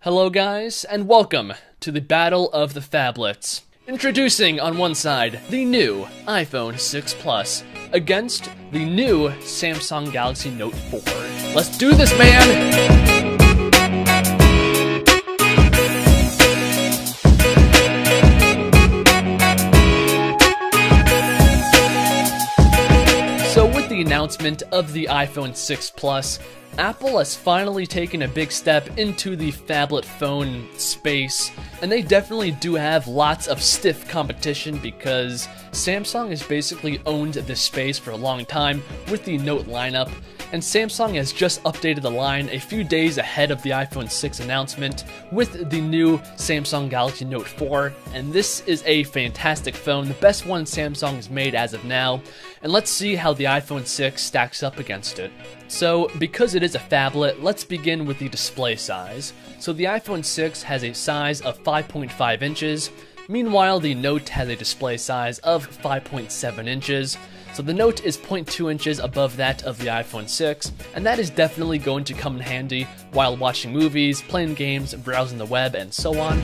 Hello guys, and welcome to the Battle of the Phablets. Introducing on one side, the new iPhone 6 Plus against the new Samsung Galaxy Note 4. Let's do this, man! So with the announcement of the iPhone 6 Plus, Apple has finally taken a big step into the phablet phone space, and they definitely do have lots of stiff competition because Samsung has basically owned this space for a long time with the Note lineup, and Samsung has just updated the line a few days ahead of the iPhone 6 announcement with the new Samsung Galaxy Note 4, and this is a fantastic phone, the best one Samsung has made as of now, and let's see how the iPhone 6 stacks up against it. So, because it is a phablet, let's begin with the display size. So the iPhone 6 has a size of 5.5 inches, meanwhile the Note has a display size of 5.7 inches. So the Note is 0.2 inches above that of the iPhone 6, and that is definitely going to come in handy while watching movies, playing games, browsing the web, and so on.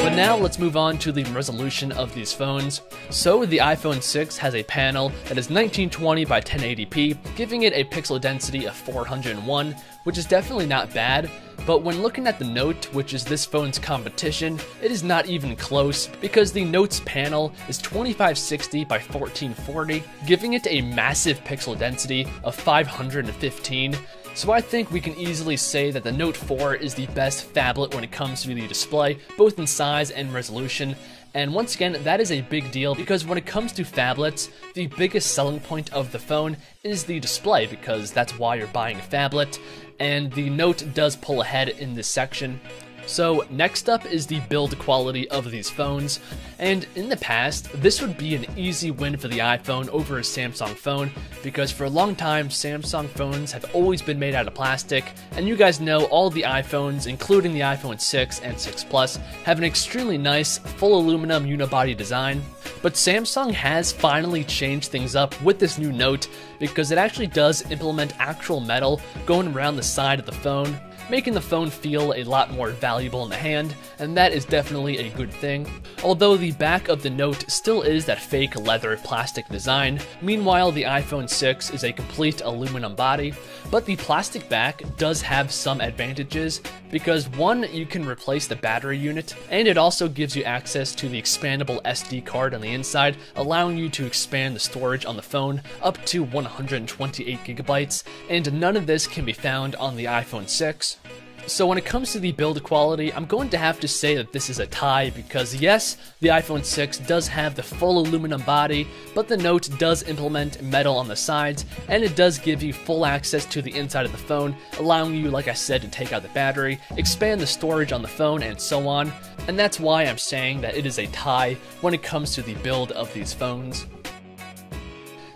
But now let's move on to the resolution of these phones. So the iPhone 6 has a panel that is 1920 by 1080p, giving it a pixel density of 401, which is definitely not bad. But when looking at the Note, which is this phone's competition, it is not even close because the Note's panel is 2560 by 1440, giving it a massive pixel density of 515. So I think we can easily say that the Note 4 is the best phablet when it comes to the display, both in size and resolution. And once again, that is a big deal because when it comes to phablets, the biggest selling point of the phone is the display because that's why you're buying a phablet, and the Note does pull ahead in this section. So next up is the build quality of these phones, and in the past, this would be an easy win for the iPhone over a Samsung phone, because for a long time, Samsung phones have always been made out of plastic, and you guys know all the iPhones, including the iPhone 6 and 6 Plus, have an extremely nice, full aluminum unibody design. But Samsung has finally changed things up with this new Note, because it actually does implement actual metal going around the side of the phone, making the phone feel a lot more valuable in the hand, and that is definitely a good thing. Although the back of the Note still is that fake leather plastic design, meanwhile the iPhone 6 is a complete aluminum body, but the plastic back does have some advantages because one, you can replace the battery unit, and it also gives you access to the expandable SD card on the inside, allowing you to expand the storage on the phone up to 128 gigabytes, and none of this can be found on the iPhone 6. So when it comes to the build quality, I'm going to have to say that this is a tie because yes, the iPhone 6 does have the full aluminum body, but the Note does implement metal on the sides, and it does give you full access to the inside of the phone, allowing you, like I said, to take out the battery, expand the storage on the phone, and so on. And that's why I'm saying that it is a tie when it comes to the build of these phones.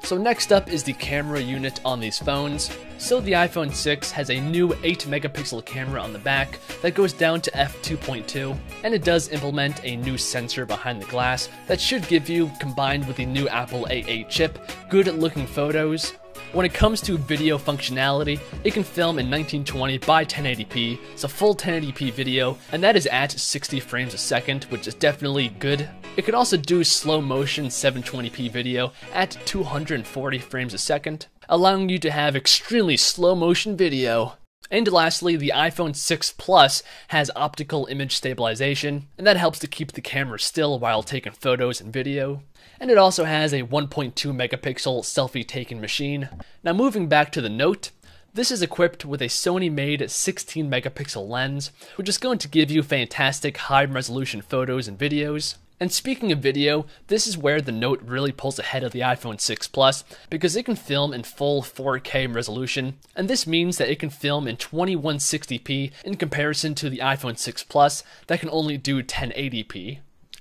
So next up is the camera unit on these phones. So the iPhone 6 has a new 8 megapixel camera on the back that goes down to f2.2, and it does implement a new sensor behind the glass that should give you, combined with the new Apple A8 chip, good looking photos. When it comes to video functionality, it can film in 1920 by 1080p, so full 1080p video, and that is at 60 frames a second, which is definitely good. It could also do slow motion 720p video at 240 frames a second, allowing you to have extremely slow motion video. And lastly, the iPhone 6 Plus has optical image stabilization, and that helps to keep the camera still while taking photos and video. And it also has a 1.2 megapixel selfie taking machine. Now moving back to the Note, this is equipped with a Sony-made 16 megapixel lens, which is going to give you fantastic high-resolution photos and videos. And speaking of video, this is where the Note really pulls ahead of the iPhone 6 Plus because it can film in full 4K resolution, and this means that it can film in 2160p in comparison to the iPhone 6 Plus that can only do 1080p.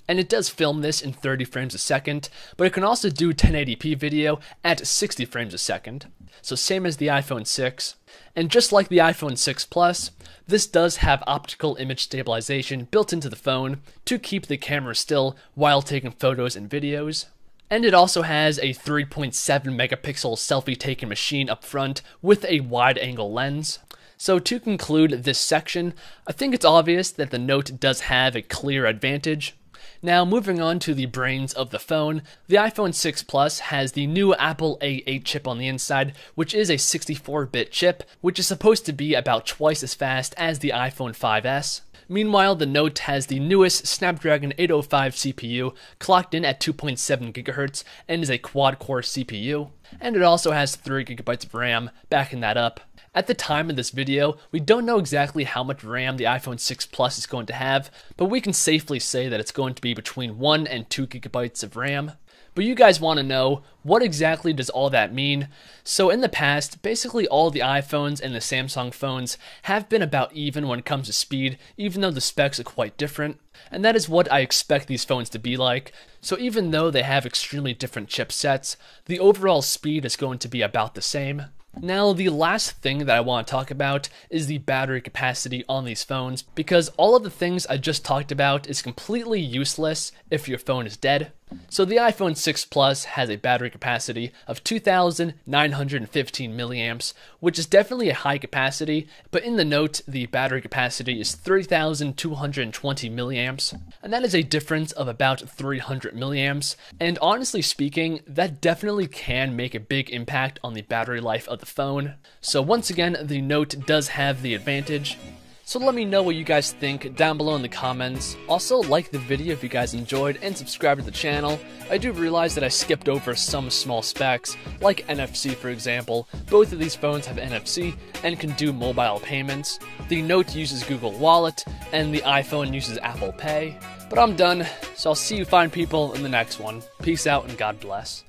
And it does film this in 30 frames a second, but it can also do 1080p video at 60 frames a second. So same as the iPhone 6. And just like the iPhone 6 Plus, this does have optical image stabilization built into the phone to keep the camera still while taking photos and videos. And it also has a 3.7 megapixel selfie taking machine up front with a wide angle lens. So to conclude this section, I think it's obvious that the Note does have a clear advantage. Now moving on to the brains of the phone, the iPhone 6 Plus has the new Apple A8 chip on the inside, which is a 64-bit chip, which is supposed to be about twice as fast as the iPhone 5S. Meanwhile, the Note has the newest Snapdragon 805 CPU, clocked in at 2.7 GHz, and is a quad-core CPU. And it also has 3 GB of RAM, backing that up. At the time of this video, we don't know exactly how much RAM the iPhone 6 Plus is going to have, but we can safely say that it's going to be between 1 and 2 GB of RAM. But you guys want to know, what exactly does all that mean? So in the past, basically all the iPhones and the Samsung phones have been about even when it comes to speed, even though the specs are quite different. And that is what I expect these phones to be like. So even though they have extremely different chipsets, the overall speed is going to be about the same. Now, the last thing that I want to talk about is the battery capacity on these phones, because all of the things I just talked about is completely useless if your phone is dead. So the iPhone 6 Plus has a battery capacity of 2,915 milliamps, which is definitely a high capacity, but in the Note, the battery capacity is 3,220 milliamps, and that is a difference of about 300 milliamps, and honestly speaking, that definitely can make a big impact on the battery life of the phone. So once again, the Note does have the advantage. So let me know what you guys think down below in the comments. Also, like the video if you guys enjoyed, and subscribe to the channel. I do realize that I skipped over some small specs, like NFC for example. Both of these phones have NFC and can do mobile payments. The Note uses Google Wallet, and the iPhone uses Apple Pay. But I'm done, so I'll see you fine people in the next one. Peace out and God bless.